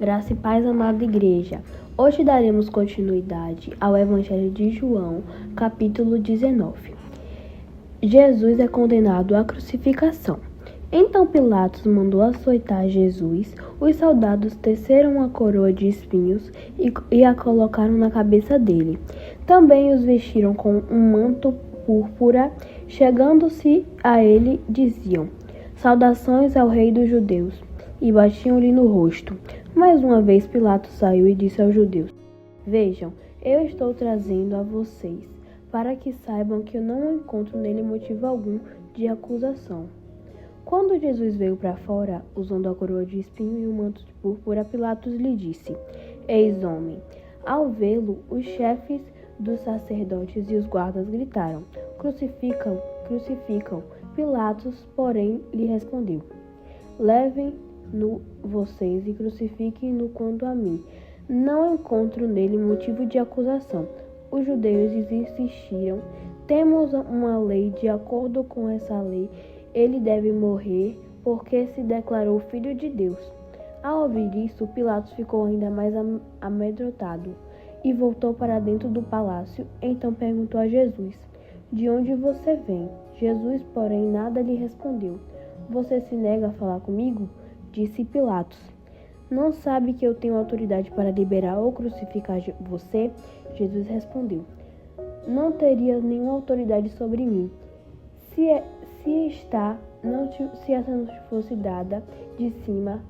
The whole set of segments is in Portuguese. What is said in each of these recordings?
Graça e paz, amada igreja. Hoje daremos continuidade ao Evangelho de João, capítulo 19. Jesus é condenado à crucificação. Então Pilatos mandou açoitar Jesus. Os soldados teceram uma coroa de espinhos e a colocaram na cabeça dele. Também os vestiram com um manto púrpura. Chegando-se a ele, diziam: "Saudações ao Rei dos Judeus", e batiam-lhe no rosto. Mais uma vez Pilatos saiu e disse aos judeus: "Vejam, eu estou trazendo a vocês, para que saibam que eu não encontro nele motivo algum de acusação." Quando Jesus veio para fora, usando a coroa de espinho e o manto de púrpura, Pilatos lhe disse: "Eis homem." Ao vê-lo, os chefes dos sacerdotes e os guardas gritaram: "Crucificam, crucificam." Pilatos, porém, lhe respondeu: "Levem-no vocês e crucifiquem-no quanto a mim. Não encontro nele motivo de acusação." Os judeus insistiram: "Temos uma lei, de acordo com essa lei, ele deve morrer, porque se declarou filho de Deus." Ao ouvir isso, Pilatos ficou ainda mais amedrontado e voltou para dentro do palácio. Então perguntou a Jesus: "De onde você vem?" Jesus, porém, nada lhe respondeu. "Você se nega a falar comigo?" disse Pilatos. "Não sabe que eu tenho autoridade para liberar ou crucificar você?" Jesus respondeu: "Não teria nenhuma autoridade sobre mim, se essa não te fosse dada de cima.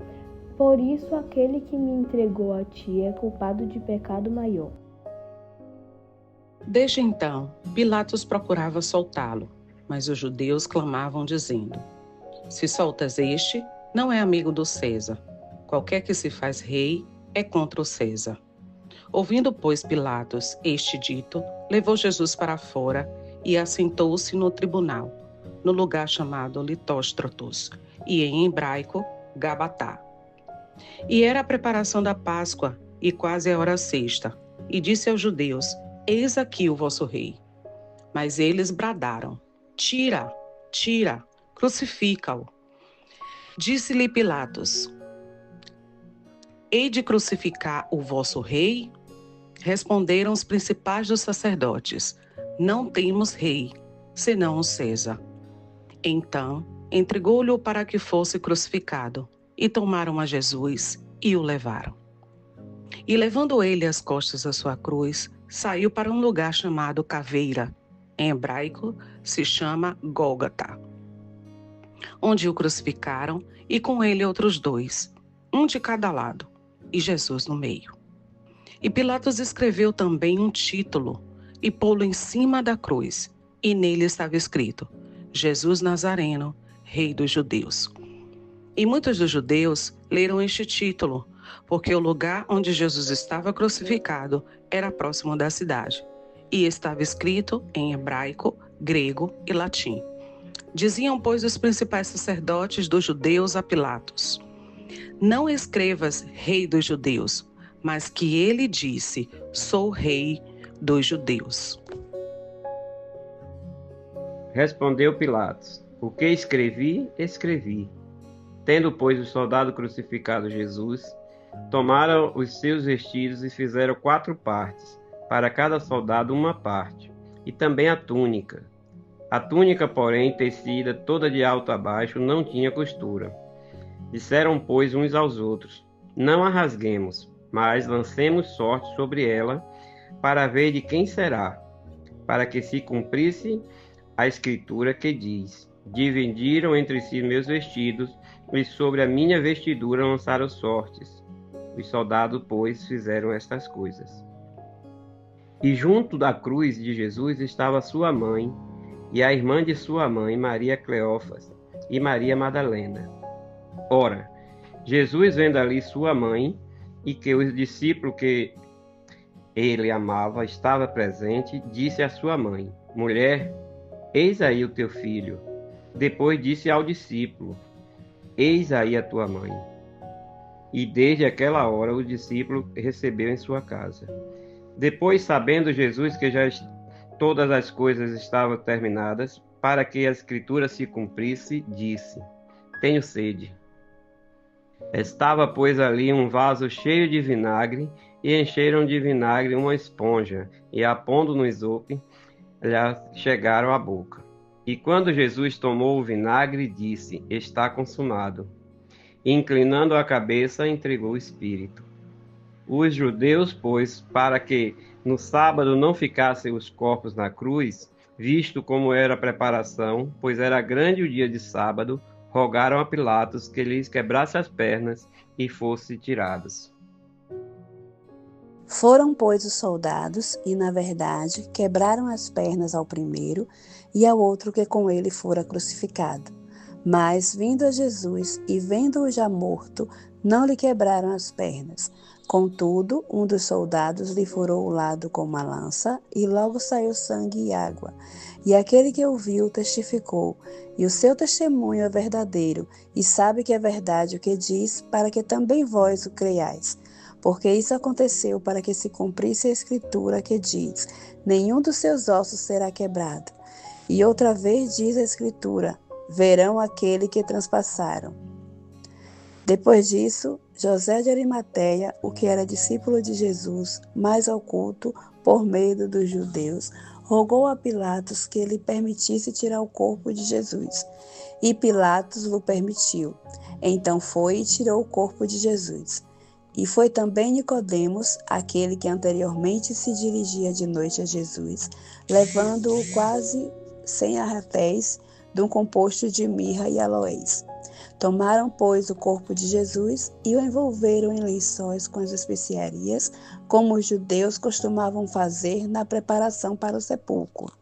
Por isso, aquele que me entregou a ti é culpado de pecado maior." Desde então, Pilatos procurava soltá-lo, mas os judeus clamavam dizendo: "Se soltas este, não é amigo do César. Qualquer que se faz rei é contra o César." Ouvindo, pois, Pilatos este dito, levou Jesus para fora e assentou-se no tribunal, no lugar chamado Litóstratos, e em hebraico, Gabatá. E era a preparação da Páscoa, e quase a hora sexta. E disse aos judeus: "Eis aqui o vosso rei." Mas eles bradaram: "Tira, tira, crucifica-o." Disse-lhe Pilatos: "Hei de crucificar o vosso rei?" Responderam os principais dos sacerdotes: "Não temos rei, senão o César." Então entregou-lhe para que fosse crucificado, e tomaram a Jesus e o levaram. E levando ele às costas a sua cruz, saiu para um lugar chamado Caveira, em hebraico se chama Gólgota, onde o crucificaram, e com ele outros dois, um de cada lado, e Jesus no meio. E Pilatos escreveu também um título e pô-lo em cima da cruz, e nele estava escrito: "Jesus Nazareno, Rei dos Judeus." E muitos dos judeus leram este título, porque o lugar onde Jesus estava crucificado era próximo da cidade, e estava escrito em hebraico, grego e latim. Diziam, pois, os principais sacerdotes dos judeus a Pilatos: "Não escrevas Rei dos Judeus, mas que ele disse: Sou Rei dos Judeus." Respondeu Pilatos: "O que escrevi, escrevi." Tendo, pois, o soldado crucificado Jesus, tomaram os seus vestidos e fizeram 4 partes, para cada soldado uma parte, e também a túnica. A túnica, porém, tecida toda de alto a baixo, não tinha costura. Disseram, pois, uns aos outros: "Não a rasguemos, mas lancemos sorte sobre ela, para ver de quem será, para que se cumprisse a escritura que diz: Dividiram entre si meus vestidos, e sobre a minha vestidura lançaram sortes." Os soldados, pois, fizeram estas coisas. E junto da cruz de Jesus estava sua mãe, e a irmã de sua mãe, Maria Cleófas, e Maria Madalena. Ora, Jesus, vendo ali sua mãe, e que o discípulo que ele amava estava presente, disse à sua mãe: "Mulher, eis aí o teu filho." Depois disse ao discípulo: "Eis aí a tua mãe." E desde aquela hora o discípulo recebeu em sua casa. Depois, sabendo Jesus que já todas as coisas estavam terminadas, para que a escritura se cumprisse, disse: "Tenho sede." Estava, pois, ali um vaso cheio de vinagre, e encheram de vinagre uma esponja, e a pondo no isope, lhe chegaram à boca. E quando Jesus tomou o vinagre, disse: Está consumado. E, inclinando a cabeça, entregou o espírito. Os judeus, pois, para que no sábado não ficassem os corpos na cruz, visto como era a preparação, pois era grande o dia de sábado, rogaram a Pilatos que lhes quebrasse as pernas e fossem tirados. Foram, pois, os soldados, e, na verdade, quebraram as pernas ao primeiro e ao outro que com ele fora crucificado. Mas, vindo a Jesus e vendo-o já morto, não lhe quebraram as pernas. Contudo, um dos soldados lhe furou o lado com uma lança, e logo saiu sangue e água. E aquele que o viu testificou, e o seu testemunho é verdadeiro, e sabe que é verdade o que diz, para que também vós o creiais. Porque isso aconteceu para que se cumprisse a Escritura que diz: nenhum dos seus ossos será quebrado. E outra vez diz a Escritura: verão aquele que transpassaram. Depois disso, José de Arimateia, o que era discípulo de Jesus, mais oculto, por medo dos judeus, rogou a Pilatos que lhe permitisse tirar o corpo de Jesus. E Pilatos lhe permitiu. Então foi e tirou o corpo de Jesus. E foi também Nicodemos, aquele que anteriormente se dirigia de noite a Jesus, levando-o quase 100 arretéis de um composto de mirra e aloés. Tomaram, pois, o corpo de Jesus e o envolveram em lençóis com as especiarias, como os judeus costumavam fazer na preparação para o sepulcro.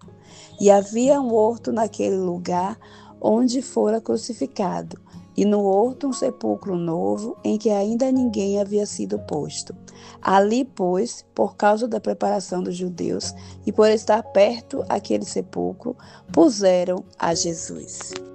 E havia um horto naquele lugar onde fora crucificado, e no horto um sepulcro novo, em que ainda ninguém havia sido posto. Ali, pois, por causa da preparação dos judeus, e por estar perto aquele sepulcro, puseram a Jesus.